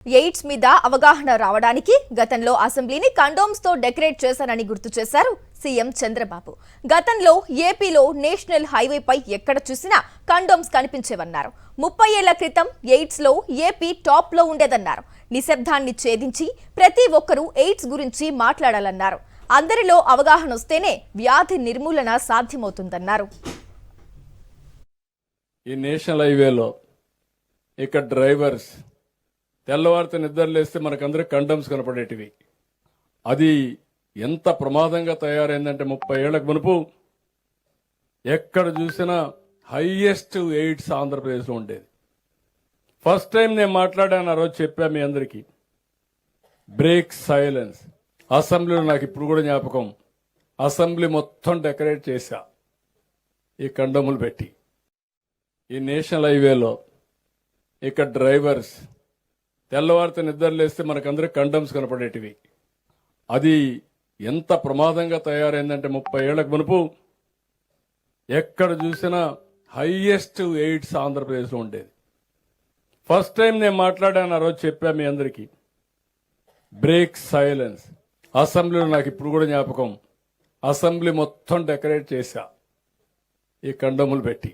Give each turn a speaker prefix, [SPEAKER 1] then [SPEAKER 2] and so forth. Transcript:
[SPEAKER 1] AIDS మీద అవగాహన రావడానికి గతంలో అసెంబ్లీని కండోమ్స్ తో డెకరేట్ చేశారని గుర్తు చేశారు సీఎం చంద్రబాబు. గతంలో ఏపీలో నేషనల్ హైవేపై ఎక్కడ చూసినా కండోమ్స్ కనిపించేవన్నారు. 30 ఏళ్ల క్రితం ఎయిడ్స్ లో ఏపీ టాప్ లో ఉండేదన్నారు. నిశ్శబ్దాన్ని ఛేదించి ప్రతి ఒక్కరూ ఎయిడ్స్ గురించి మాట్లాడాలన్నారు. అందరిలో అవగాహన వస్తేనే వ్యాధి నిర్మూలన సాధ్యమవుతుందన్నారు.
[SPEAKER 2] ఈ నేషనల్ హైవేలో ఇక్కడ డ్రైవర్స్ తెల్లవారితో నిద్రలేస్తే మనకందరికి కండమ్స్ కనపడేటివి. అది ఎంత ప్రమాదంగా తయారైందంటే 30 ఏళ్లకు మునుపు ఎక్కడ చూసినా హైయెస్ట్ ఎయిడ్స్ ఆంధ్రప్రదేశ్లో ఉండేది. ఫస్ట్ టైం నేను మాట్లాడాను, ఆ రోజు చెప్పా మీ అందరికీ, బ్రేక్ సైలెన్స్. అసెంబ్లీలో నాకు ఇప్పుడు కూడా జ్ఞాపకం, అసెంబ్లీ మొత్తం డెకరేట్ చేశా ఈ కండములు పెట్టి. ఈ నేషనల్ హైవేలో ఇక్కడ డ్రైవర్స్ తెల్లవారితో నిద్రలేస్తే మనకందరికి కండమ్స్ కనపడేటివి. అది ఎంత ప్రమాదంగా తయారైందంటే 30 ఏళ్లకు మునుపు ఎక్కడ చూసినా హైయెస్ట్ ఎయిడ్స్ ఆంధ్రప్రదేశ్లో ఉండేది. ఫస్ట్ టైం నేను మాట్లాడాను, ఆ రోజు చెప్పా మీ అందరికీ, బ్రేక్ సైలెన్స్. అసెంబ్లీలో నాకు ఇప్పుడు కూడా జ్ఞాపకం, అసెంబ్లీ మొత్తం డెకరేట్ చేశా ఈ కండములు పెట్టి.